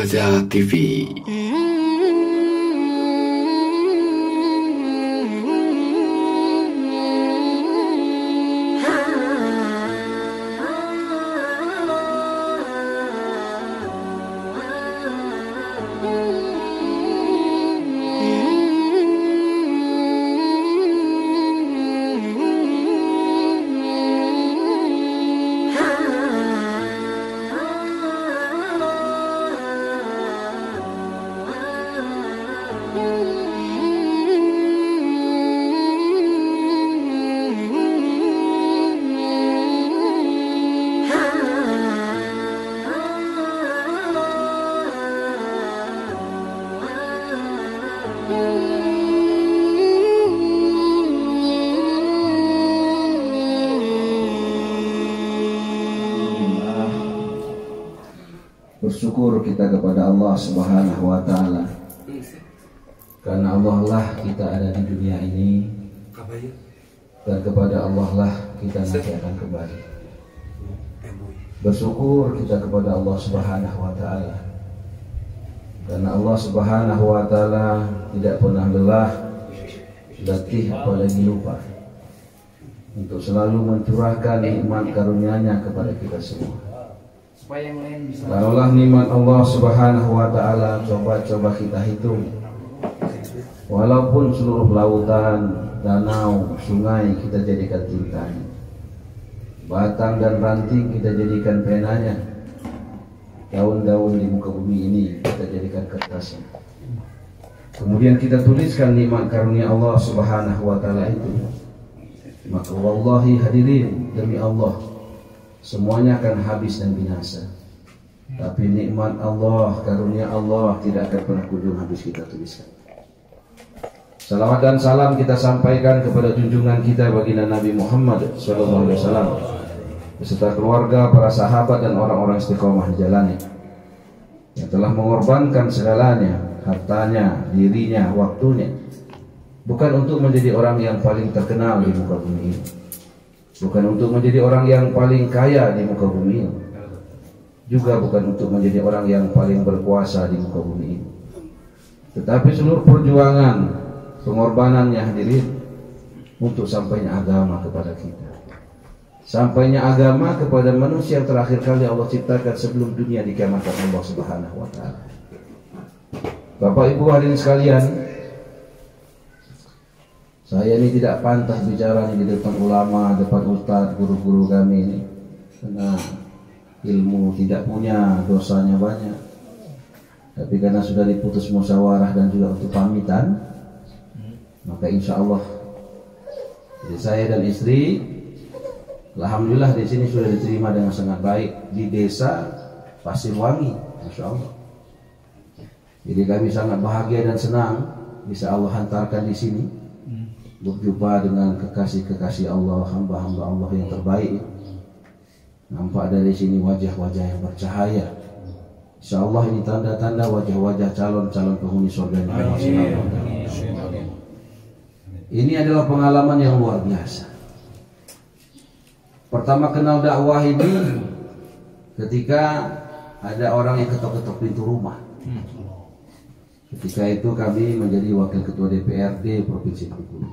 Faza TV. Bersyukur kita kepada Allah Subhanahu wa Ta'ala, karena Allah lah kita ada di dunia ini, dan kepada Allah lah kita nanti akan kembali. Bersyukur kita kepada Allah Subhanahu wa Ta'ala, karena Allah Subhanahu wa Ta'ala tidak pernah lelah, letih apalagi lupa untuk selalu mencurahkan nikmat karunia-Nya kepada kita semua. Taruhlah nikmat Allah Subhanahu wa Ta'ala, coba kita hitung. Walaupun seluruh lautan, danau, sungai kita jadikan tintanya, batang dan ranting kita jadikan penanya, daun-daun di muka bumi ini kita jadikan kertasnya. Kemudian kita tuliskan nikmat karunia Allah Subhanahu wa Ta'ala itu. Maka wallahi hadirin, demi Allah, semuanya akan habis dan binasa. Tapi nikmat Allah, karunia Allah tidak akan pernah kunjung habis kita tuliskan. Salawat dan salam kita sampaikan kepada junjungan kita baginda Nabi Muhammad SAW beserta keluarga, para sahabat dan orang-orang istiqomah di jalannya, yang telah mengorbankan segalanya, hartanya, dirinya, waktunya, bukan untuk menjadi orang yang paling terkenal di muka bumi ini, bukan untuk menjadi orang yang paling kaya di muka bumi ini, juga bukan untuk menjadi orang yang paling berkuasa di muka bumi ini, tetapi seluruh perjuangan pengorbanannya hadirin untuk sampainya agama kepada kita, sampainya agama kepada manusia yang terakhir kali Allah ciptakan sebelum dunia dikiamatkan Allah Subhanahu wa Ta'ala. Bapak Ibu hadirin sekalian, saya ini tidak pantas bicara di depan ulama, depan ustadz, guru-guru kami ini, karena ilmu tidak punya, dosanya banyak. Tapi karena sudah diputus musyawarah dan juga untuk pamitan, maka insya Allah jadi saya dan istri, alhamdulillah di sini sudah diterima dengan sangat baik di desa Pasirwangi, masya Allah. Jadi kami sangat bahagia dan senang bisa Allah hantarkan di sini, berjumpa dengan kekasih-kekasih Allah, hamba-hamba Allah yang terbaik. Nampak dari sini wajah-wajah yang bercahaya. Insya Allah ini tanda-tanda wajah-wajah calon-calon penghuni surga. Ini adalah pengalaman yang luar biasa. Pertama kenal dakwah ini ketika ada orang yang ketok-ketok pintu rumah. Ketika itu kami menjadi wakil ketua DPRD Provinsi Bengkulu.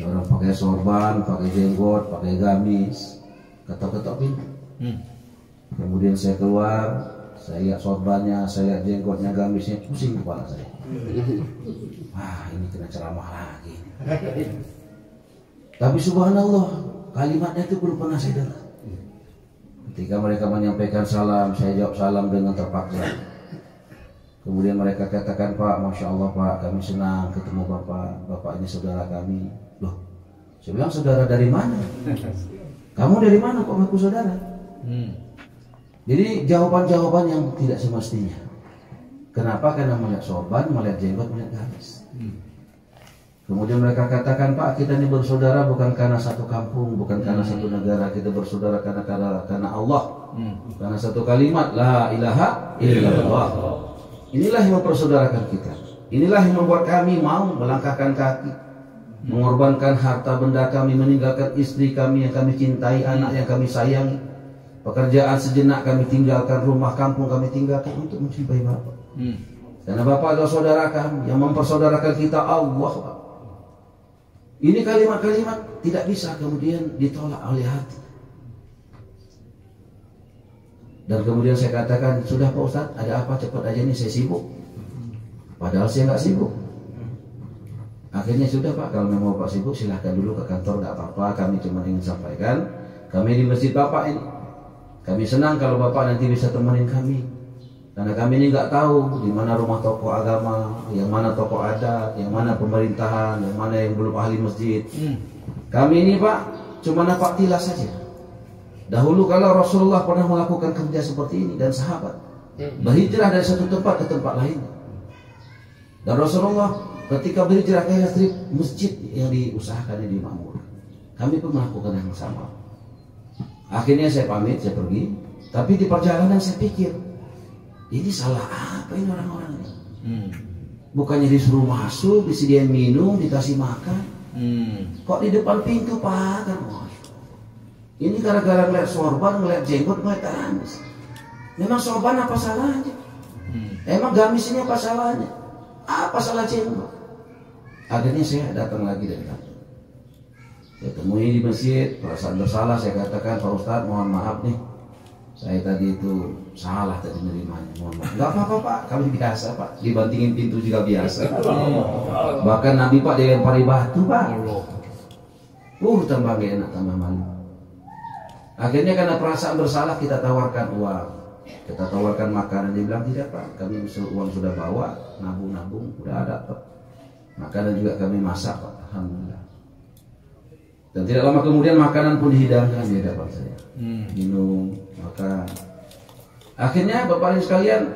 Orang pakai sorban, pakai jenggot, pakai gamis, ketok-ketok pintu. Kemudian saya keluar, saya lihat sorbannya, saya lihat jenggotnya, gamisnya, pusing kepala saya. Wah, ini kena ceramah lagi. Tapi subhanallah, kalimatnya itu belum pernah saya dengar. Ketika mereka menyampaikan salam, saya jawab salam dengan terpaksa. Kemudian mereka katakan, Pak, Masya Allah Pak, kami senang ketemu Bapak. Bapak ini saudara kami. Loh, saya bilang saudara dari mana? Kamu dari mana kok ngaku saudara? Jadi jawaban-jawaban yang tidak semestinya. Kenapa? Karena melihat sorban, melihat jenggot, melihat gamis. Kemudian mereka katakan, Pak, kita ini bersaudara bukan karena satu kampung, bukan karena satu negara. Kita bersaudara karena Allah, karena satu kalimat, La ilaha illallah. Inilah yang mempersaudarakan kita. Inilah yang membuat kami mau melangkahkan kaki, mengorbankan harta benda kami, meninggalkan istri kami yang kami cintai, anak yang kami sayangi, pekerjaan sejenak kami tinggalkan, rumah kampung kami tinggalkan untuk mencintai Bapak. Karena Bapak adalah saudara kami, yang mempersaudarakan kita Allah, Pak. Ini kalimat-kalimat tidak bisa kemudian ditolak oleh hati. Dan kemudian saya katakan, sudah Pak Ustadz, ada apa, cepat aja nih, saya sibuk. Padahal saya nggak sibuk. Akhirnya sudah Pak, kalau memang Bapak sibuk silahkan dulu ke kantor, nggak apa-apa. Kami cuma ingin sampaikan, kami di masjid Bapak ini, kami senang kalau Bapak nanti bisa temenin kami. Karena kami ini nggak tahu di mana rumah tokoh agama, yang mana tokoh adat, yang mana pemerintahan, yang mana yang belum ahli masjid. Kami ini Pak cuma nampak tilas saja. Dahulu kalau Rasulullah pernah melakukan kerja seperti ini dan sahabat berhijrah dari satu tempat ke tempat lain. Dan Rasulullah ketika berhijrah ke Yastrib, masjid yang diusahakannya dimakmurkan. Kami pun melakukan yang sama. Akhirnya saya pamit, saya pergi. Tapi di perjalanan saya pikir, ini salah apa ini orang-orang ini? Bukannya disuruh masuk, disediain minum, dikasih makan. Kok di depan pintu Pak kan? Ini gara-gara ngeliat sorban, ngeliat jenggot, ngeliat gamis. Memang sorban apa salahnya? Emang gamis ini apa salahnya? Apa salah jenggot? Akhirnya saya datang lagi dari kantor. Saya temui di masjid, perasaan bersalah, saya katakan, Pak Ustadz mohon maaf nih, saya tadi itu salah tadi nerimanya, mohon maaf. Gak apa-apa Pak, kami biasa Pak, dibantingin pintu juga biasa. Bahkan Nabi Pak dilempari batu Pak. Tambah gak enak, tambah malu. Akhirnya karena perasaan bersalah kita tawarkan uang, kita tawarkan makanan. Dia bilang tidak Pak, kami uang sudah bawa, nabung-nabung, udah ada Pak. Makanan juga kami masak Pak, alhamdulillah. Dan tidak lama kemudian makanan pun dihidangkan di hadapan saya. Minum, makan. Akhirnya Bapak ibu sekalian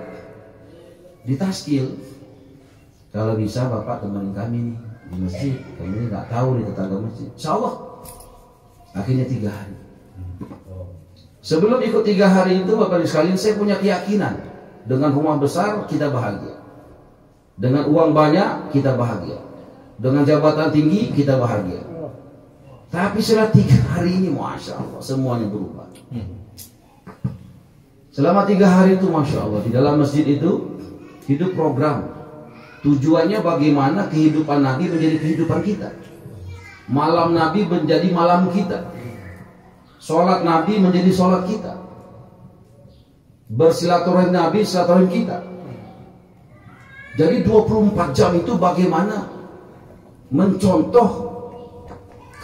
ditaskil, kalau bisa Bapak temenin kami nih di masjid. Kami ini nggak tahu nih tetangga masjid. Insya Allah. Akhirnya 3 hari. Sebelum ikut 3 hari itu Bapak ibu sekalian, saya punya keyakinan dengan rumah besar kita bahagia, dengan uang banyak kita bahagia, dengan jabatan tinggi kita bahagia. Tapi setelah 3 hari ini, Masya Allah, semuanya berubah. Selama 3 hari itu, Masya Allah, di dalam masjid itu hidup program. Tujuannya bagaimana kehidupan Nabi menjadi kehidupan kita. Malam Nabi menjadi malam kita. Sholat Nabi menjadi sholat kita. Bersilaturahim Nabi, silaturahim kita. Jadi 24 jam itu bagaimana mencontoh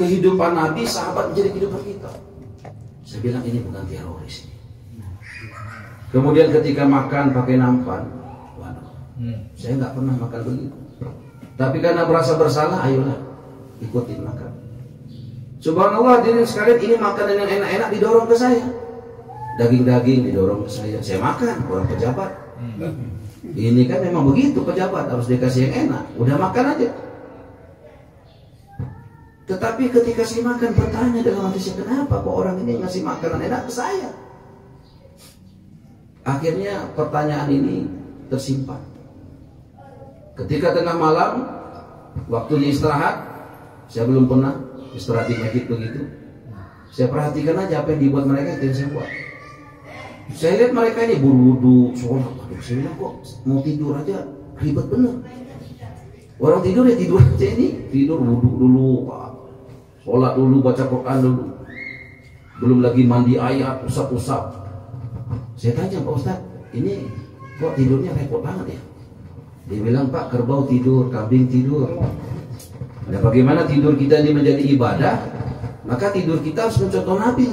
kehidupan Nabi, sahabat menjadi kehidupan kita. Saya bilang ini bukan teroris. Kemudian ketika makan pakai nampan, waduh, saya nggak pernah makan begitu. Tapi karena merasa bersalah, ayolah ikutin makan. Subhanallah, hadirin sekalian, ini makanan yang enak-enak didorong ke saya. Daging-daging didorong ke saya. Saya makan, orang pejabat. Ini kan memang begitu, pejabat harus dikasih yang enak. Udah makan aja. Tetapi ketika saya makan, bertanya dalam hati saya, kenapa kok orang ini ngasih makanan enak ke saya? Akhirnya pertanyaan ini tersimpan. Ketika tengah malam, waktunya istirahat, saya belum pernah istirahat di masjid begitu. Saya perhatikan aja apa yang dibuat mereka, itu yang saya buat. Saya lihat mereka ini berwudu, sholat. Aduh, saya bilang kok mau tidur aja ribet bener. Orang tidur ya tidur aja ini, tidur wudu dulu, Pak. Sholat dulu, baca Quran dulu. Belum lagi mandi ayat, usap-usap. Saya tanya, Pak Ustadz, ini kok tidurnya repot banget ya? Dia bilang, Pak, kerbau tidur, kambing tidur. Nah, bagaimana tidur kita ini menjadi ibadah, maka tidur kita harus mencontoh Nabi.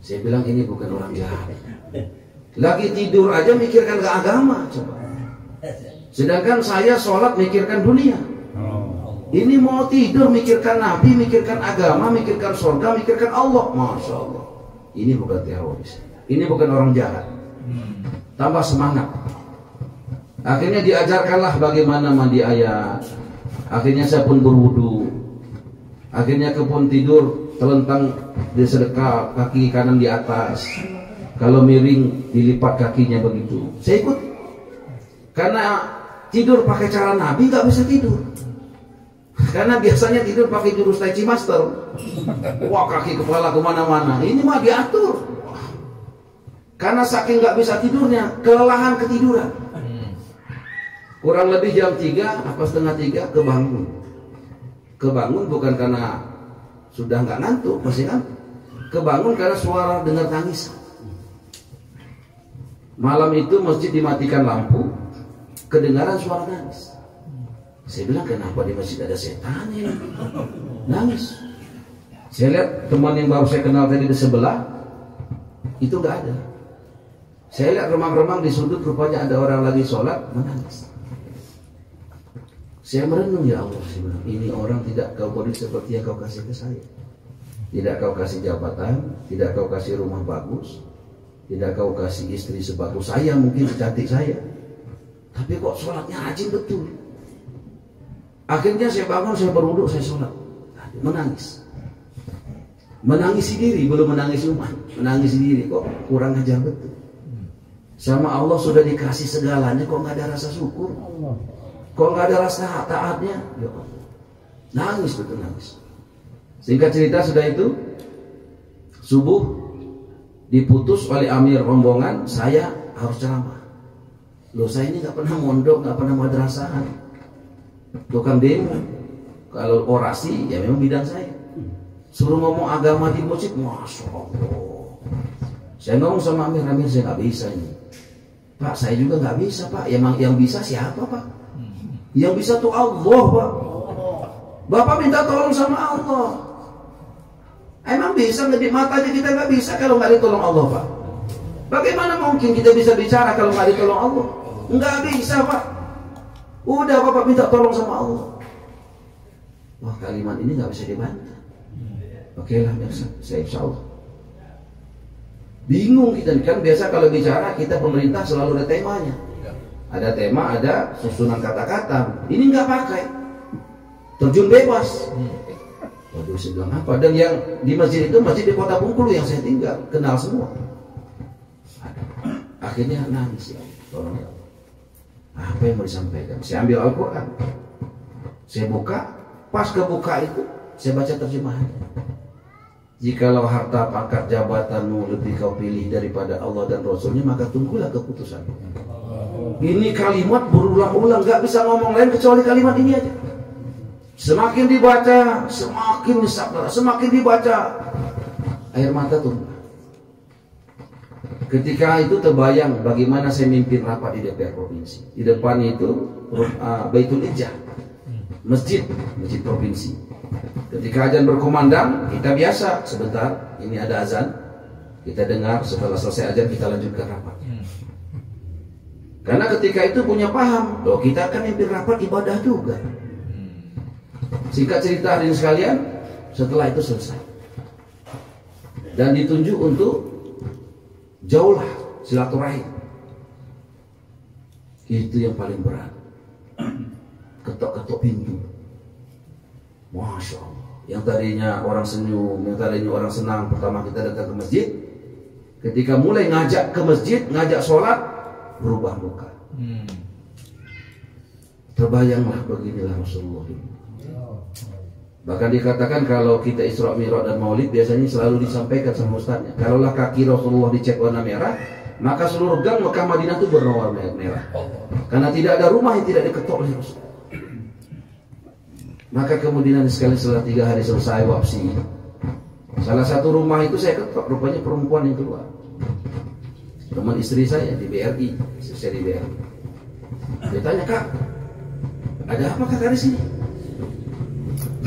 Saya bilang, ini bukan orang jahat. Lagi tidur aja mikirkan ke agama, coba. Sedangkan saya sholat mikirkan dunia. Ini mau tidur mikirkan Nabi, mikirkan agama, mikirkan surga, mikirkan Allah. Masya Allah. Ini bukan teroris. Ini bukan orang jahat. Tambah semangat. Akhirnya diajarkanlah bagaimana mandi ayat. Akhirnya saya pun berwudu. Akhirnya kepun tidur terlentang di sedekap, kaki kanan di atas. Kalau miring dilipat kakinya begitu. Saya ikut. Karena tidur pakai cara Nabi nggak bisa tidur. Karena biasanya tidur pakai jurus Tai Chi Master. Wah, kaki kepala kemana-mana. Ini mah diatur. Karena saking nggak bisa tidurnya, kelelahan ketiduran. Kurang lebih jam 3 apa setengah 3 kebangun. Kebangun bukan karena sudah nggak ngantuk, masih ngantuk. Kebangun karena suara dengar tangis. Malam itu masjid dimatikan lampu, kedengaran suara nangis. Saya bilang, kenapa di masjid ada setan ini? Nangis. Saya lihat teman yang baru saya kenal tadi di sebelah, itu nggak ada. Saya lihat remang-remang di sudut, rupanya ada orang lagi sholat menangis. Saya merenung, ya Allah, saya bilang, ini orang tidak kau beri seperti yang kau kasih ke saya. Tidak kau kasih jabatan, tidak kau kasih rumah bagus, tidak kau kasih istri sebagus saya, mungkin secantik saya, tapi kok sholatnya rajin betul. Akhirnya saya bangun, saya berwudu, saya sholat, menangis. Menangis sendiri, belum menangis umat, menangis sendiri, kok kurang ajar betul. Sama Allah sudah dikasih segalanya, kok nggak ada rasa syukur, kok nggak ada rasa taatnya, ya Allah. Nangis betul, nangis. Singkat cerita, sudah itu subuh diputus oleh amir rombongan, saya harus ceramah. Loh, saya ini nggak pernah mondok, nggak pernah madrasahan, tukang demo. Kalau orasi ya memang bidang saya. Suruh ngomong agama di masjid, masya Allah. Saya ngomong sama amir, saya nggak bisa ini. Pak, saya juga nggak bisa, Pak. Yang bisa siapa, Pak? Yang bisa tuh Allah, Pak. Bapak minta tolong sama Allah. Emang bisa ngedip mata aja kita nggak bisa kalau nggak ditolong Allah, Pak? Bagaimana mungkin kita bisa bicara kalau nggak ditolong Allah? Nggak bisa, Pak. Udah Bapak minta tolong sama Allah. Wah, kalimat ini nggak bisa dibantah. Oke lah, biasa. Saya insya Allah. Bingung kita kan, biasa kalau bicara kita pemerintah selalu ada temanya. Ada tema, ada susunan kata-kata. Ini nggak pakai. Terjun bebas. Waduh, saya bilang apa? Dan yang di masjid itu masjid di Kota Bengkulu yang saya tinggal, kenal semua. Akhirnya nangis, ya tolong ya Allah. Apa yang mau disampaikan? Saya ambil Al-Quran, saya buka, pas kebuka itu saya baca terjemahannya. Jikalau harta pangkat jabatanmu lebih kau pilih daripada Allah dan Rasulnya, maka tunggulah keputusan. Ini kalimat berulang-ulang, gak bisa ngomong lain kecuali kalimat ini aja. Semakin dibaca, semakin nyesek, semakin dibaca, air mata tumpah. Ketika itu terbayang bagaimana saya mimpin rapat di DPR provinsi. Di depan itu Baitul Ijah, masjid provinsi. Ketika azan berkumandang, kita biasa sebentar, ini ada azan, kita dengar, setelah selesai azan kita lanjutkan rapat. Karena ketika itu punya paham, loh kita akan mimpin rapat ibadah juga. Singkat cerita hadirin sekalian, setelah itu selesai dan ditunjuk untuk jauhlah silaturahim. Itu yang paling berat. Ketok-ketok pintu. Masya Allah. Yang tadinya orang senyum, yang tadinya orang senang pertama kita datang ke masjid, ketika mulai ngajak ke masjid, ngajak sholat, berubah muka. Terbayanglah beginilah Rasulullah ini. Bahkan dikatakan kalau kita Isra Mi'raj dan Maulid biasanya selalu disampaikan sama ustaznya, kalaulah kaki Rasulullah dicek warna merah, maka seluruh gang Mekah Madinah itu berwarna merah. Karena tidak ada rumah yang tidak diketok oleh Rasul. Maka kemudian sekali setelah 3 hari selesai wapsi, salah satu rumah itu saya ketok, rupanya perempuan yang keluar, teman istri saya di BRI, saya di BRI. Dia tanya, Kak, ada apa Kak di sini?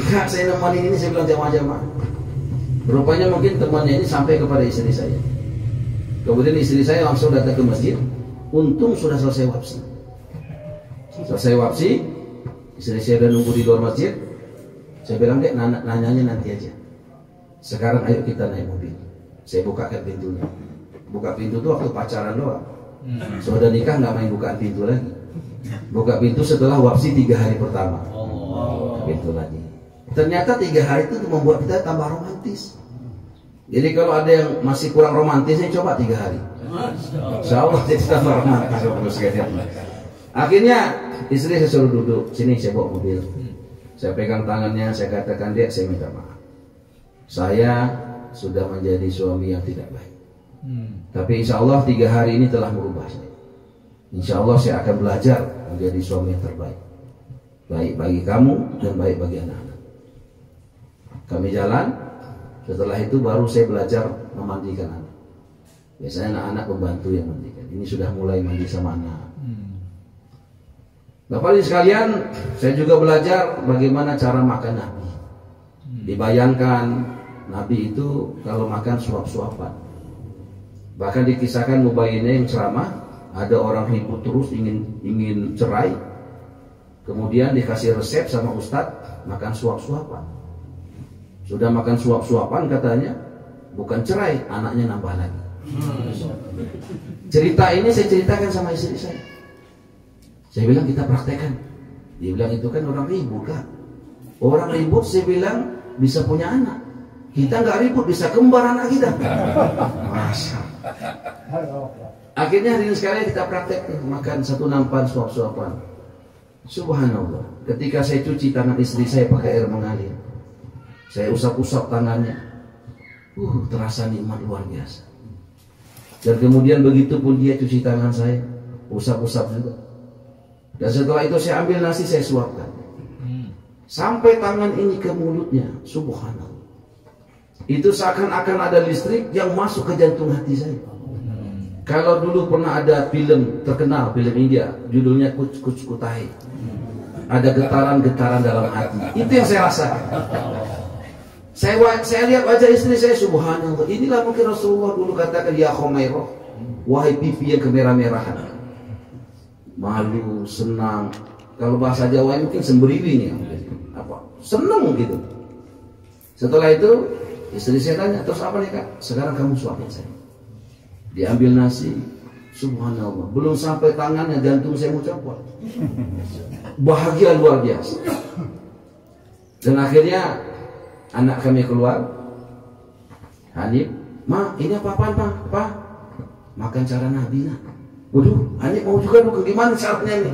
Kak, saya nemenin ini, saya bilang jamaah-jamaah. Rupanya mungkin temannya ini sampai kepada istri saya. Kemudian istri saya langsung datang ke masjid. Untung sudah selesai wapsi. Selesai wapsi, istri saya udah nunggu di luar masjid. Saya bilang, Dek, nanyanya nanti aja. Sekarang ayo kita naik mobil. Saya bukakan pintunya. Buka pintu tuh waktu pacaran doang. Sudah nikah nggak main bukaan pintu lagi. Buka pintu setelah wapsi 3 hari pertama. Pintu lagi. Ternyata 3 hari itu membuat kita tambah romantis. Jadi kalau ada yang masih kurang romantis, saya coba 3 hari. Insya Allah jadi tambah romantis. Akhirnya istri saya suruh duduk sini, saya bawa mobil. Saya pegang tangannya, saya katakan, Dek, saya minta maaf. Saya sudah menjadi suami yang tidak baik. Tapi insya Allah 3 hari ini telah merubah saya. Insya Allah saya akan belajar menjadi suami yang terbaik, baik bagi kamu dan baik bagi anak-anak. Kami jalan. Setelah itu baru saya belajar memandikan anak. Biasanya anak-anak pembantu yang mandikan. Ini sudah mulai mandi sama anak. Bapak ibu sekalian, saya juga belajar bagaimana cara makan Nabi. Dibayangkan Nabi itu kalau makan suap-suapan. Bahkan dikisahkan Mubayyinah yang ceramah, ada orang ribut terus ingin cerai. Kemudian dikasih resep sama ustadz makan suap-suapan. Sudah makan suap-suapan katanya, bukan cerai, anaknya nambah lagi. Cerita ini saya ceritakan sama istri saya. Saya bilang kita praktekkan. Dia bilang itu kan orang ribut Kak. Orang ribut saya bilang bisa punya anak. Kita nggak ribut bisa kembar anak kita. Masa. Akhirnya hari ini sekali kita praktek makan satu nampan suap-suapan. Subhanallah. Ketika saya cuci tangan istri saya pakai air mengalir, saya usap-usap tangannya. Terasa nikmat luar biasa. Dan kemudian begitu pun dia cuci tangan saya, usap-usap juga. Dan setelah itu saya ambil nasi, saya suapkan. Sampai tangan ini ke mulutnya, subhanallah. Itu seakan-akan ada listrik yang masuk ke jantung hati saya. Kalau dulu pernah ada film terkenal, film India, judulnya Kuch Kuch Kutai. Ada getaran-getaran dalam hati. Itu yang saya rasakan. Saya lihat wajah istri saya, subhanallah. Inilah mungkin Rasulullah dulu katakan, ya Khumairah, wahai pipi yang kemerah-merahan. Malu, senang. Kalau bahasa Jawa mungkin semberiwing ya. Apa? Senang gitu. Setelah itu istri saya tanya, terus apa nih Kak? Sekarang kamu suapin saya. Diambil nasi, subhanallah. Belum sampai tangannya jantung saya mau copot. Bahagia luar biasa. Dan akhirnya anak kami keluar. Hanif, Ma, ini apa-apaan Pak? Makan cara Nabi nak. Waduh, Hanif mau juga dulu, gimana caranya nih?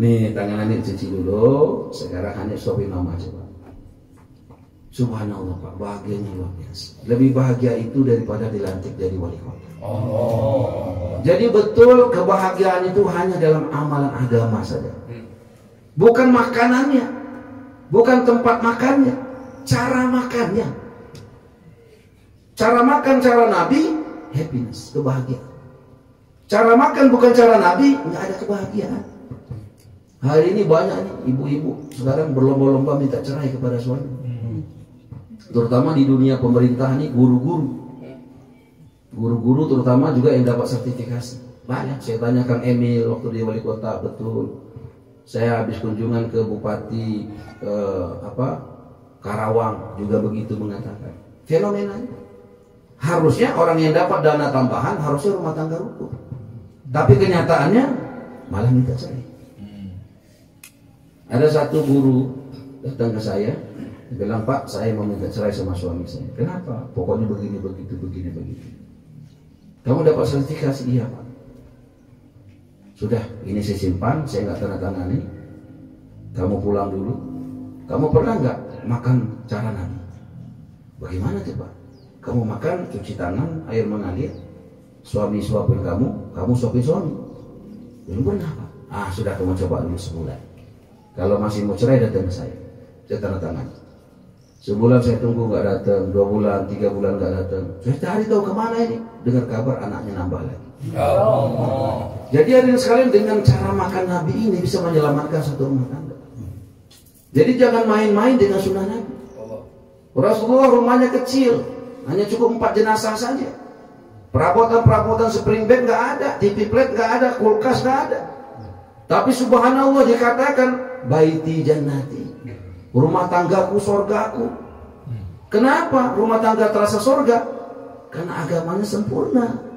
Nih, tangan Hanif cuci dulu. Sekarang Hanif suapin mama coba. Subhanallah Pak, bahagianya luar biasa. Lebih bahagia itu daripada dilantik jadi wali kota. Jadi betul kebahagiaan itu hanya dalam amalan agama saja. Bukan makanannya, bukan tempat makannya, cara makannya. Cara makan cara Nabi, happiness, kebahagiaan. Cara makan bukan cara Nabi, nggak ada kebahagiaan. Hari ini banyak nih ibu-ibu sekarang berlomba-lomba minta cerai kepada suami. Terutama di dunia pemerintah nih, guru-guru terutama juga yang dapat sertifikasi. Banyak. Saya tanya Kang Emil waktu dia wali kota, betul. Saya habis kunjungan ke Bupati Karawang juga begitu mengatakan. Fenomenanya. Harusnya orang yang dapat dana tambahan harusnya rumah tangga rukun. Tapi kenyataannya malah minta cerai. Ada satu guru datang ke saya, dia bilang, Pak, saya mau minta cerai sama suami saya. Kenapa? Pokoknya begini, begitu. Kamu dapat sertifikasi? Iya Pak. Sudah, ini saya simpan, saya nggak tanda tangani. Kamu pulang dulu. Kamu pernah nggak makan cara Nabi? Bagaimana coba? Kamu makan, cuci tangan, air mengalir. Suami suapin kamu suapin suami. Belum pernah Pak. Sudah, kamu coba dulu sebulan. Kalau masih mau cerai datang ke saya tanda tangan. Sebulan saya tunggu nggak datang, 2 bulan, 3 bulan nggak datang. Saya cari tahu kemana ini. Dengar kabar anaknya nambah lagi. Jadi hadirin sekalian, dengan cara makan Nabi ini bisa menyelamatkan satu rumah tangga. Jadi jangan main-main dengan sunnah Nabi. Rasulullah rumahnya kecil, hanya cukup 4 jenazah saja. Perabotan spring bed nggak ada, TV plate nggak ada, kulkas nggak ada. Tapi subhanallah dikatakan baiti jannati, rumah tanggaku surgaku. Kenapa rumah tangga terasa surga? Karena agamanya sempurna.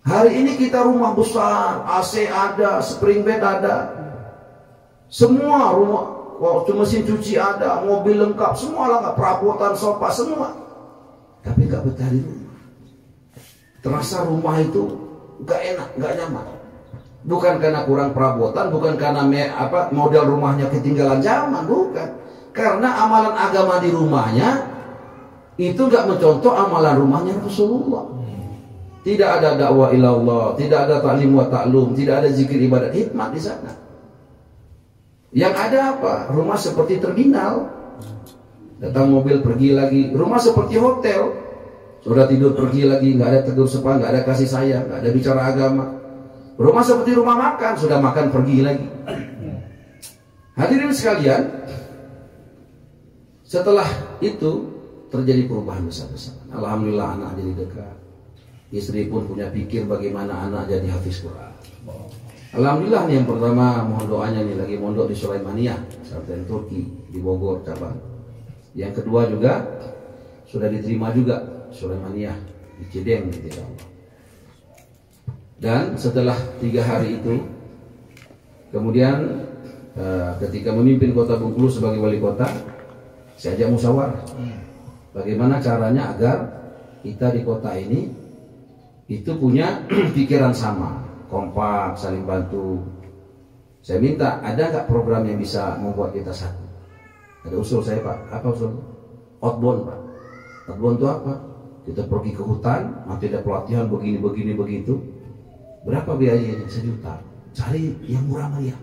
Hari ini kita rumah besar, AC ada, spring bed ada, semua rumah, mesin cuci ada, mobil lengkap, semua lengkap, perabotan, sofa, semua. Tapi gak betah di rumah. Terasa rumah itu gak enak, gak nyaman. Bukan karena kurang perabotan, bukan karena model rumahnya ketinggalan zaman, bukan. Karena amalan agama di rumahnya itu gak mencontoh amalan rumahnya Rasulullah. Tidak ada dakwah ilallah, tidak ada ta'lim wa ta'lum, tidak ada zikir ibadat, hikmat di sana. Yang ada apa? Rumah seperti terminal. Datang mobil pergi lagi. Rumah seperti hotel. Sudah tidur pergi lagi, nggak ada tegur sapa, nggak ada kasih sayang, nggak ada bicara agama. Rumah seperti rumah makan, sudah makan pergi lagi. Hadirin sekalian, setelah itu terjadi perubahan besar-besaran. Alhamdulillah anak jadi dekat. Istri pun punya pikir bagaimana anak jadi hafiz Quran. Alhamdulillah nih yang pertama mohon doanya nih lagi mondok di Sulaimania, Pesantren Turki di Bogor cabang. Yang kedua juga sudah diterima juga Sulaimania di Cideng gitu ya Allah. Dan setelah 3 hari itu kemudian ketika memimpin kota Bengkulu sebagai wali kota, saya ajak musyawarah. Bagaimana caranya agar kita di kota ini itu punya pikiran sama, kompak, saling bantu. Saya minta ada nggak program yang bisa membuat kita satu? Ada usul saya Pak, apa usul? Outbound Pak. Outbound itu apa? Kita pergi ke hutan, nanti ada pelatihan begini begitu. Berapa biayanya? 1 juta. Cari yang murah meriah.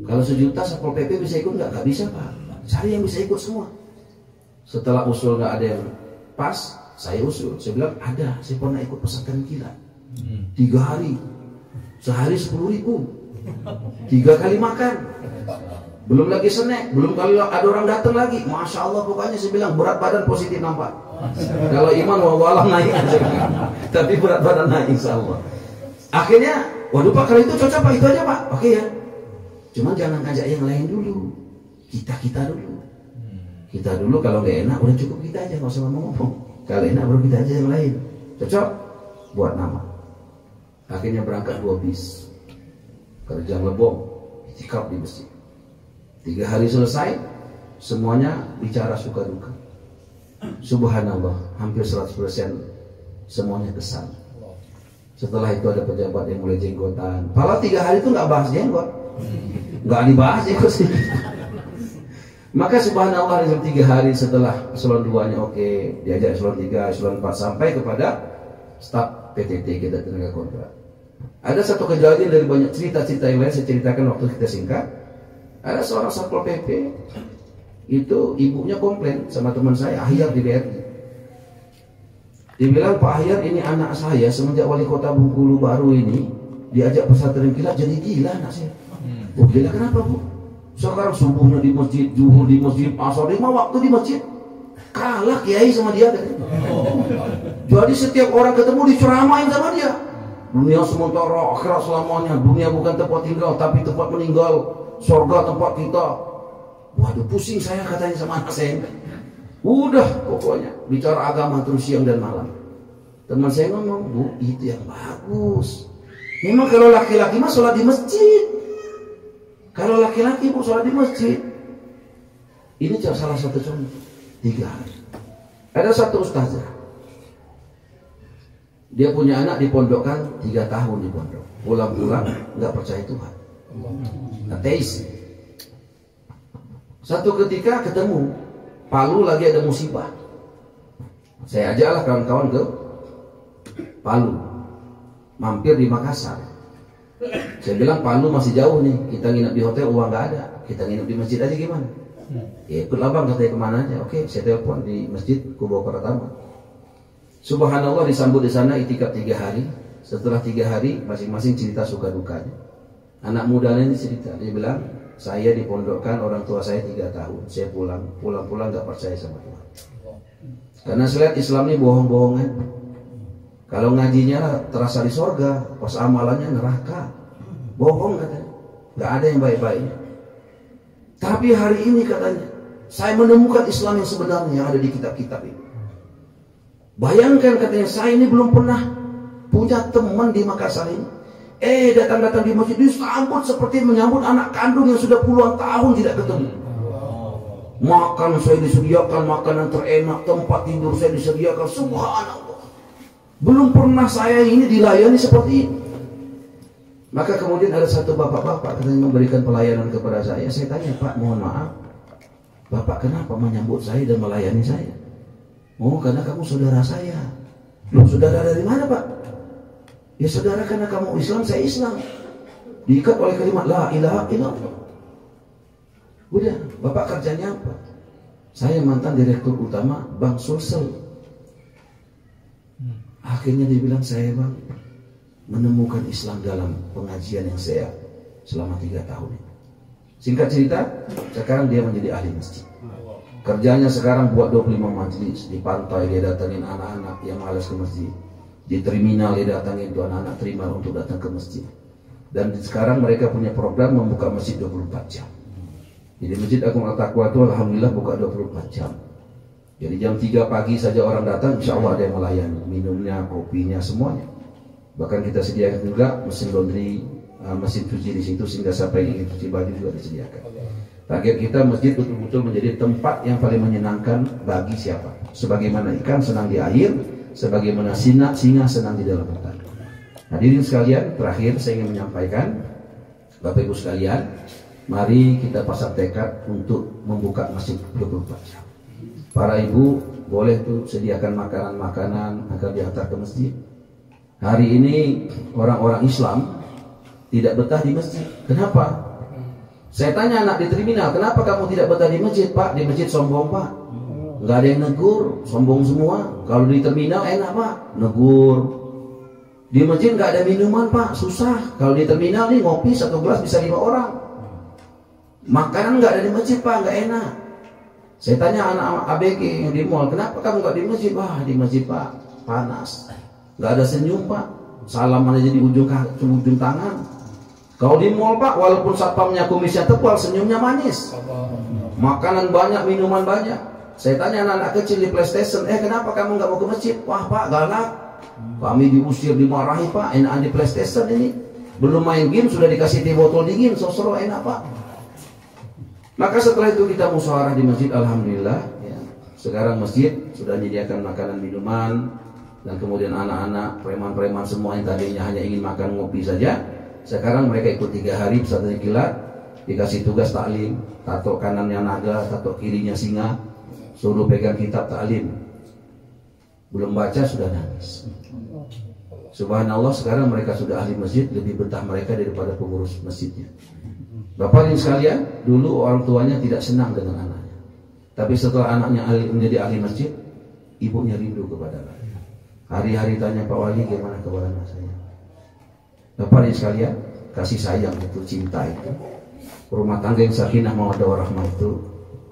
Kalau 1 juta Satpol PP bisa ikut nggak? Nggak bisa Pak. Cari yang bisa ikut semua. Setelah usul nggak ada yang pas, saya usul, saya bilang ada, saya pernah ikut pesantren kilat 3 hari, sehari 10.000, 3 kali makan, belum lagi snack, belum kali ada orang datang lagi, masya Allah pokoknya saya bilang berat badan positif nampak, kalau iman wawalam naik aja, tapi berat badan naik insya Allah. Akhirnya, waduh Pak kalau itu cocok Pak, itu aja Pak, oke ya, cuman jangan ngajak yang lain dulu, kita dulu. Kita dulu kalau nggak enak udah cukup kita aja, nggak usah ngomong. Kalau enak baru kita aja yang lain. Cocok? Buat nama. Akhirnya berangkat 2 bis. Kerja Lebong, itikaf di masjid. 3 hari selesai, semuanya bicara suka duka. Subhanallah, hampir 100% semuanya kesal. Setelah itu ada pejabat yang mulai jenggotan. Kalau 3 hari itu nggak bahas jenggot, nggak dibahas jenggot sih. Maka subhanallah dalam 3 hari setelah eselon 2-nya oke, diajak eselon 3, eselon 4 sampai kepada staf PTT kita tenaga kontrak. Ada satu kejadian dari banyak cerita-cerita yang lain saya ceritakan waktu kita singkat. Ada seorang Satpol PP itu ibunya komplain sama teman saya Ahyar di BRI. Dibilang Pak Ahyar ini anak saya semenjak wali kota Bengkulu baru ini diajak pesantren kilat jadi gila anak saya. Oh gila kenapa Bu? Sekarang subuhnya di masjid, zuhur di masjid, asar 5 waktu di masjid. Kalah kiai sama dia kan. Jadi setiap orang ketemu diceramain sama dia. Dunia sementara, akhirat selamanya. Dunia bukan tempat tinggal, tapi tempat meninggal. Surga tempat kita. Waduh pusing saya katanya sama anak saya. Udah pokoknya bicara agama terus siang dan malam. Teman saya ngomong, Bu itu yang bagus. Memang kalau laki-laki mah sholat di masjid. Kalau laki-laki mau sholat di masjid. Ini salah satu contoh. 3 hari. Ada satu ustazah. Dia punya anak dipondokkan 3 tahun di pondok. Pulang-pulang nggak percaya Tuhan. Ateis. Satu ketika ketemu Palu lagi ada musibah. Saya ajaklah kawan-kawan ke Palu. Mampir di Makassar. Saya bilang Palu masih jauh nih, kita nginep di hotel uang nggak ada, kita nginep di masjid aja gimana? Ya ikutlah bang, katanya kemana aja? Oke, saya telepon di masjid Kubo Pratama. Subhanallah disambut di sana itikaf 3 hari. Setelah 3 hari masing-masing cerita suka dukanya. Anak muda ini cerita, dia bilang saya dipondokkan orang tua saya 3 tahun, saya pulang nggak percaya sama Tuhan. Karena saya lihat Islam ini bohong-bohongan. Kalau ngajinya terasa di sorga, pas amalannya neraka. Bohong katanya. Gak ada yang baik-baiknya. Tapi hari ini katanya, saya menemukan Islam yang sebenarnya yang ada di kitab-kitab ini. Bayangkan katanya, saya ini belum pernah punya teman di Makassar ini. Datang-datang di masjid disambut seperti menyambut anak kandung yang sudah puluhan tahun tidak ketemu. Makan saya disediakan, makanan terenak, tempat tidur saya disediakan, subhanallah. Belum pernah saya ini dilayani seperti ini. Maka kemudian ada satu bapak-bapak katanya memberikan pelayanan kepada saya. Saya tanya, Pak mohon maaf, Bapak kenapa menyambut saya dan melayani saya? Oh karena kamu saudara saya. Loh, saudara dari mana Pak? Ya saudara karena kamu Islam, saya Islam. Diikat oleh kalimat la ilaha illallah. Udah, Bapak kerjanya apa? Saya mantan direktur utama Bank Sulsel. Akhirnya dia bilang, saya Bang menemukan Islam dalam pengajian yang saya selama 3 tahun ini. Singkat cerita, sekarang dia menjadi ahli masjid. Kerjanya sekarang buat 25 majelis. Di pantai dia datangin anak-anak yang malas ke masjid. Di terminal dia datangin tuh anak-anak terima untuk datang ke masjid. Dan sekarang mereka punya program membuka masjid 24 jam. Jadi Masjid Agung At-Taqwa itu alhamdulillah buka 24 jam. Jadi jam 3 pagi saja orang datang, insya Allah ada yang melayani. Minumnya, kopinya, semuanya. Bahkan kita sediakan juga mesin laundry, mesin cuci di situ, sehingga siapa yang ingin cuci baju juga disediakan. Target kita masjid betul-betul menjadi tempat yang paling menyenangkan bagi siapa. Sebagaimana ikan senang di air, sebagaimana singa senang di dalam hutan. Hadirin sekalian, terakhir saya ingin menyampaikan, Bapak Ibu sekalian, mari kita pasang tekad untuk membuka masjid 24 jam. Para ibu boleh tuh sediakan makanan-makanan agar diantar ke masjid. Hari ini orang-orang Islam tidak betah di masjid. Kenapa? Saya tanya anak di terminal, kenapa kamu tidak betah di masjid Pak? Di masjid sombong Pak. Nggak ada yang negur, sombong semua. Kalau di terminal enak Pak, negur. Di masjid nggak ada minuman Pak, susah. Kalau di terminal nih ngopi 1 gelas bisa 5 orang. Makanan nggak ada di masjid Pak, nggak enak. Saya tanya anak ABG yang di mall, kenapa kamu nggak di masjid? Wah di masjid Pak panas, nggak ada senyum Pak, salaman aja di ujung tangan. Kalau di mall Pak, walaupun satpamnya kumisnya tebal, senyumnya manis. Makanan banyak, minuman banyak. Saya tanya anak-anak kecil di PlayStation, kenapa kamu nggak mau ke masjid? Wah Pak galak, kami diusir, dimarahi Pak, enakan di PlayStation ini. Belum main game sudah dikasih teh botol dingin, sosro enak Pak. Maka setelah itu kita musyawarah di masjid, alhamdulillah ya. Sekarang masjid sudah menyediakan makanan minuman, dan kemudian anak-anak, preman-preman semua yang tadinya hanya ingin makan ngopi saja, sekarang mereka ikut 3 hari pesantren kilat, dikasih tugas taklim, tato kanannya naga, tato kirinya singa, suruh pegang kitab taklim. Belum baca sudah nangis. Subhanallah, sekarang mereka sudah ahli masjid, lebih betah mereka daripada pengurus masjidnya. Bapak ibu sekalian, dulu orang tuanya tidak senang dengan anaknya, tapi setelah anaknya menjadi ahli masjid, ibunya rindu kepada anaknya. Hari-hari tanya, Pak Wali gimana kabar anak saya? Bapak ibu sekalian, kasih sayang itu, cinta itu, rumah tangga yang sakinah mawaddah warahmah itu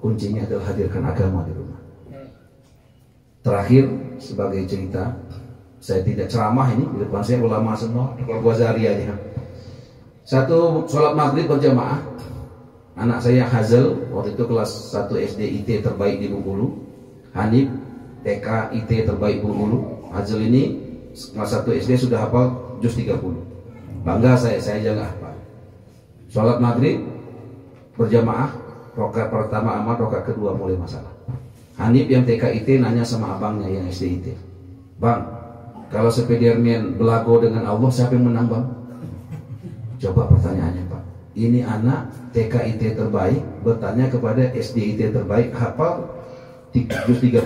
kuncinya adalah hadirkan agama di rumah. Terakhir sebagai cerita, saya tidak ceramah ini, di depan saya ulama semua, keluarga Zari aja. Satu sholat maghrib berjamaah, anak saya Hazel, waktu itu kelas 1 SD IT terbaik di Bengkulu, Hanif TK IT terbaik Bengkulu. Hazel ini kelas 1 SD sudah hafal juz 30. Bangga saya jaga hafal. Sholat maghrib berjamaah, rakaat pertama aman, rakaat kedua mulai masalah. Hanif yang TK IT nanya sama abangnya yang SD IT, Bang, kalau Spiderman belago dengan Allah siapa yang menang Bang? Coba pertanyaannya Pak, ini anak TK IT terbaik bertanya kepada SD IT terbaik hafal juz 30,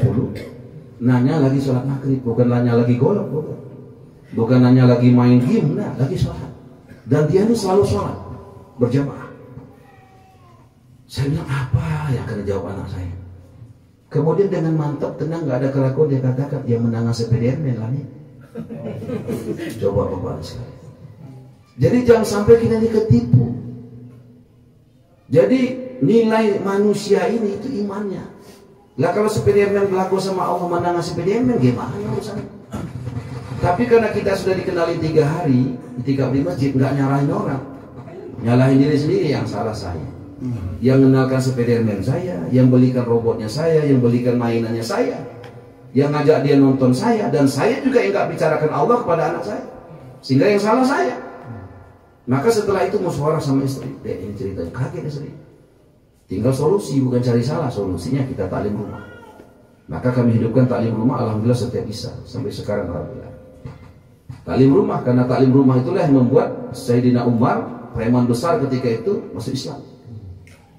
nanya lagi sholat maghrib, bukan nanya lagi golok, bukan nanya lagi main game, nah lagi sholat. Dan dia ini selalu sholat berjamaah. Saya bilang apa yang akan dijawab anak saya? Kemudian dengan mantap, tenang, nggak ada keraguan, dia katakan yang menang Spiderman lah nih. Coba Bapak sekalian. Jadi jangan sampai kita ini ketipu. Jadi nilai manusia ini itu imannya. Lah kalau Spiderman berlaku sama Allah menang Spiderman gimana urusannya? Tapi karena kita sudah dikenali 3 hari, ketika di masjid nggak nyalahin orang, nyalahin diri sendiri, yang salah saya. Yang mengenalkan Spiderman saya, yang belikan robotnya saya, yang belikan mainannya saya, yang ngajak dia nonton saya, dan saya juga yang nggak bicarakan Allah kepada anak saya, sehingga yang salah saya. Maka setelah itu musyawarah sama istri, ini ceritanya kaget istri. Tinggal solusi, bukan cari salah, solusinya kita taklim rumah. Maka kami hidupkan taklim rumah, alhamdulillah setiap bisa sampai sekarang alhamdulillah. Taklim rumah, karena taklim rumah itulah yang membuat Sayyidina Umar, preman besar ketika itu, masuk Islam.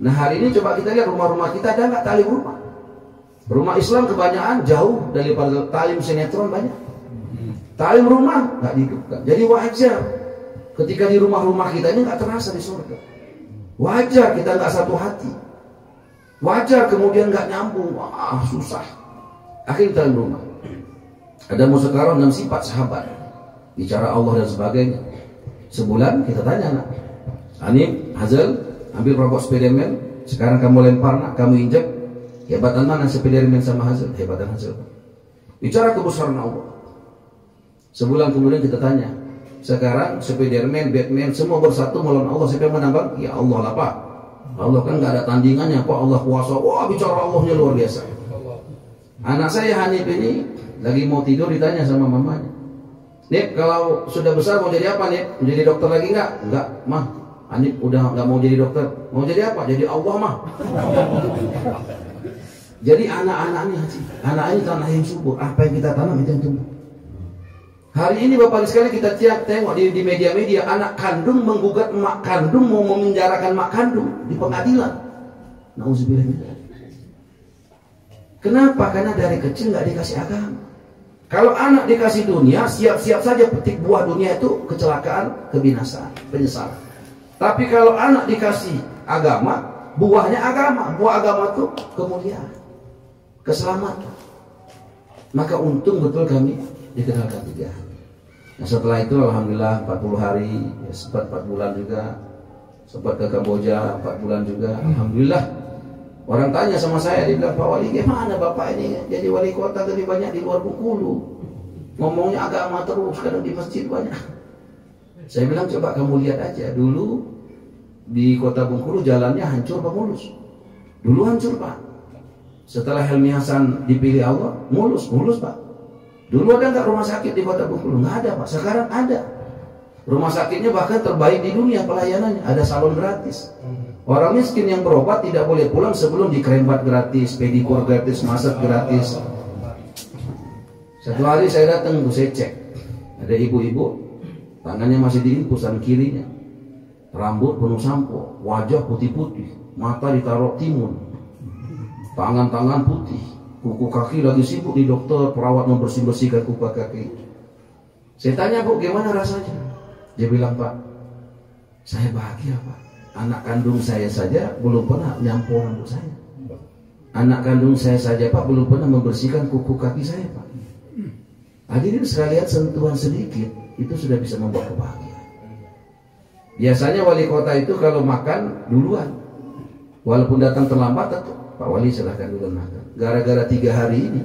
Nah hari ini coba kita lihat rumah-rumah kita ada nggak taklim rumah? Rumah Islam kebanyakan jauh daripada taklim sinetron banyak. Ta'lim rumah nggak dihidupkan. Jadi wajar ketika di rumah-rumah kita ini nggak terasa di surga. Wajar kita nggak satu hati. Wajar kemudian nggak nyambung, wah susah. Akhirnya ta'lim rumah. Ada musakarah 6 sifat sahabat, bicara Allah dan sebagainya. Sebulan kita tanya anak, Hanif, Hazel, ambil rokok Spiderman. Sekarang kamu lempar nak, kamu injek. Hebatan mana Spiderman sama Hazel? Hebatan Hazel. Bicara kebesaran Allah. Sebulan kemudian kita tanya, sekarang Spiderman, Batman semua bersatu melawan Allah, siapa yang menambang? Ya Allah lah Pak. Allah kan nggak ada tandingannya Pak. Allah kuasa. Wah bicara Allahnya luar biasa. Anak saya Hanif ini lagi mau tidur ditanya sama mamanya, Nip, kalau sudah besar mau jadi apa Nip? Menjadi dokter lagi nggak? Enggak, mah. Hanif udah nggak mau jadi dokter. Mau jadi apa? Jadi Allah mah. Jadi anak ini tanah yang subur. Apa yang kita tanam itu yang tumbuh. Hari ini Bapak sekali kita tengok di media-media, anak kandung menggugat emak kandung, mau memenjarakan emak kandung di pengadilan. Nauzubillah. Kenapa? Karena dari kecil nggak dikasih agama. Kalau anak dikasih dunia, siap-siap saja petik buah dunia itu kecelakaan, kebinasaan, penyesalan. Tapi kalau anak dikasih agama, buahnya agama. Buah agama itu kemuliaan, keselamatan. Maka untung betul kami dikenalkan 3 hari. Nah setelah itu alhamdulillah 40 hari, ya, sempat 4 bulan juga, sempat ke Kamboja 4 bulan juga. Alhamdulillah. Orang tanya sama saya, dia bilang, Pak Wali, gimana Bapak ini jadi wali kota lebih banyak di luar Bengkulu? Ngomongnya agama terus, kadang di masjid banyak. Saya bilang, coba kamu lihat aja. Dulu di kota Bengkulu jalannya hancur apa mulus? Dulu hancur Pak. Setelah Helmi Hasan dipilih Allah, mulus Pak. Dulu ada nggak rumah sakit di kota Bengkulu? Nggak ada Pak, sekarang ada. Rumah sakitnya bahkan terbaik di dunia pelayanannya, ada salon gratis. Orang miskin yang berobat tidak boleh pulang sebelum dikrembat gratis, pedikur gratis, masak gratis. Satu hari saya datang, saya cek, ada ibu-ibu, tangannya masih diinfusan kirinya, rambut penuh sampo, wajah putih-putih, mata ditaruh timun, tangan-tangan putih, kuku kaki lagi sibuk di dokter, perawat membersih-bersihkan kuku kaki. Saya tanya, Bu, gimana rasanya? Dia bilang, Pak, saya bahagia Pak. Anak kandung saya saja belum pernah nyampur rambut saya. Anak kandung saya saja Pak belum pernah membersihkan kuku kaki saya Pak. Hadirin sekalian, sentuhan sedikit itu sudah bisa membawa kebahagiaan. Biasanya wali kota itu kalau makan duluan, walaupun datang terlambat, tetap Pak Wali silahkan duluan makan. Gara-gara 3 hari ini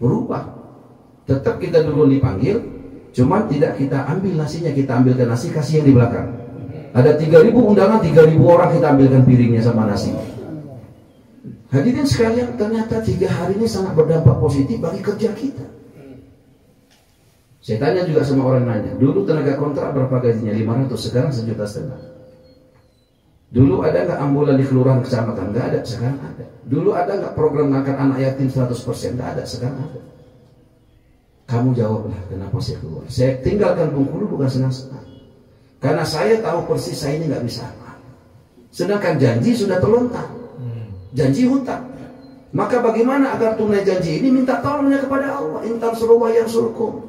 berubah. Tetap kita duluan dipanggil, cuman tidak kita ambil nasinya, kita ambilkan nasi, kasih yang di belakang. Ada 3.000 undangan, 3.000 orang kita ambilkan piringnya sama nasi. Hadirin sekalian, ternyata 3 hari ini sangat berdampak positif bagi kerja kita. Saya tanya juga sama orang nanya, dulu tenaga kontrak berapa gajinya? 500, sekarang 1,5 juta. Dulu ada nggak ambulan di kelurahan kecamatan? Nggak ada, sekarang ada. Dulu ada nggak program ngangkat anak yatim 100%? Nggak ada, sekarang ada. Kamu jawablah kenapa saya keluar. Saya tinggalkan Bengkulu bukan senang-senang. Karena saya tahu persis saya ini nggak bisa apa. Sedangkan janji sudah terlontar, janji hutang. Maka bagaimana agar tunai janji ini? Minta tolongnya kepada Allah. Intan surullah yang surkum.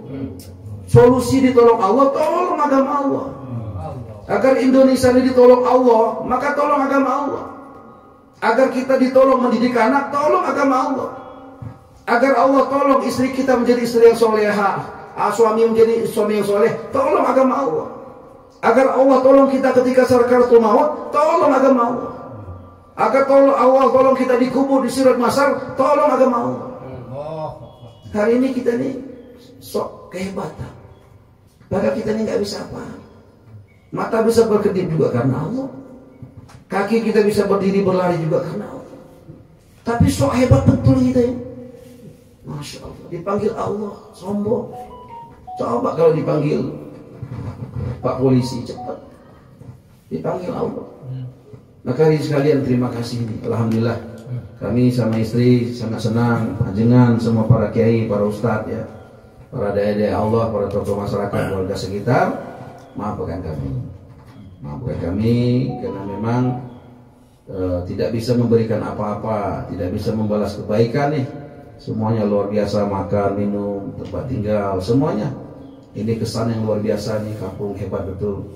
Solusi ditolong Allah, tolong agama Allah. Agar Indonesia ini ditolong Allah, maka tolong agama Allah. Agar kita ditolong mendidik anak, tolong agama Allah. Agar Allah tolong istri kita menjadi istri yang soleha, suami menjadi suami yang soleh, tolong agama Allah. Agar Allah tolong kita ketika sakaratul maut, tolong agama Allah. Agar Allah tolong kita dikubur di sirat mahsyar, tolong agama Allah. Hari ini kita nih sok kehebatan, padahal kita ini nggak bisa apa. Mata bisa berkedip juga karena Allah, kaki kita bisa berdiri berlari juga karena Allah. Tapi sok hebat betul kita ini. Masya Allah, dipanggil Allah sombong. Coba kalau dipanggil Pak Polisi cepat, dipanggil Allah. Maka hari sekalian terima kasih nih. Alhamdulillah kami sama istri sangat senang, panjenengan semua para kiai, para ustadz ya, para dai-dai Allah, para tokoh masyarakat, warga sekitar, maafkan kami karena memang tidak bisa memberikan apa-apa, tidak bisa membalas kebaikan nih. Semuanya luar biasa, makan, minum, tempat tinggal, semuanya Ini kesan yang luar biasa nih, kampung hebat betul.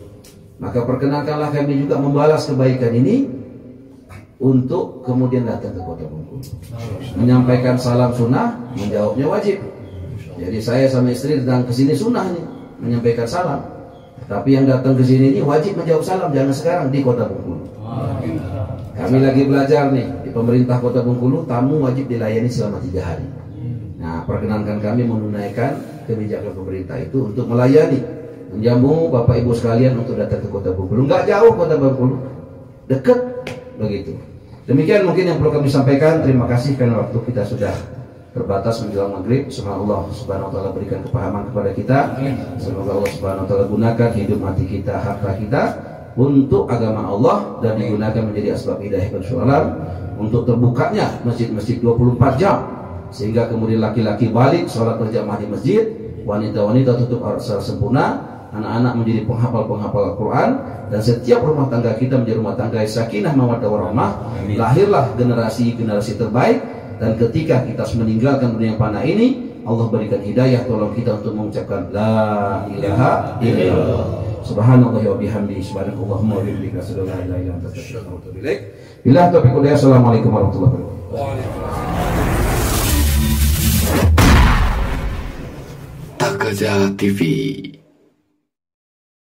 Maka perkenankanlah kami juga membalas kebaikan ini untuk kemudian datang ke Kota Bengkulu, menyampaikan salam sunnah, menjawabnya wajib. Jadi saya sama istri datang ke sini sunnah nih, menyampaikan salam. Tapi yang datang ke sini ini wajib menjawab salam, jangan sekarang di Kota Bengkulu. Kami lagi belajar nih di pemerintah Kota Bengkulu, tamu wajib dilayani selama 3 hari. Nah, perkenankan kami menunaikan kebijakan pemerintah itu untuk melayani, menjamu Bapak Ibu sekalian untuk datang ke Kota Bengkulu. Enggak jauh Kota Bengkulu, dekat begitu. Demikian mungkin yang perlu kami sampaikan. Terima kasih karena waktu kita sudah terbatas menjelang maghrib. Semoga Allah Subhanahu wa taala berikan kepahaman kepada kita. Semoga Allah Subhanahu wa taala gunakan hidup mati kita, harta kita untuk agama Allah dan digunakan menjadi asbab hidayah bersyukur, untuk terbukanya masjid-masjid 24 jam sehingga kemudian laki-laki balik sholat berjamaah di masjid, wanita-wanita tutup aurat secara sempurna, anak-anak menjadi penghafal Al-Quran, dan setiap rumah tangga kita menjadi rumah tangga sakinah mawaddah warahmah. Lahirlah generasi terbaik, dan ketika kita meninggalkan dunia yang fana ini, Allah berikan hidayah, tolong kita untuk mengucapkan la ilaha illallah. Subhanallah wa bihamdihi, subhanakallahumma wa bihamdika, asyhadu an la ilaha illa anta, astaghfiruka wa atubu ilaik. Billahi taufiq wal hidayah. Assalamualaikum warahmatullahi wabarakatuh. Tak Gajah TV.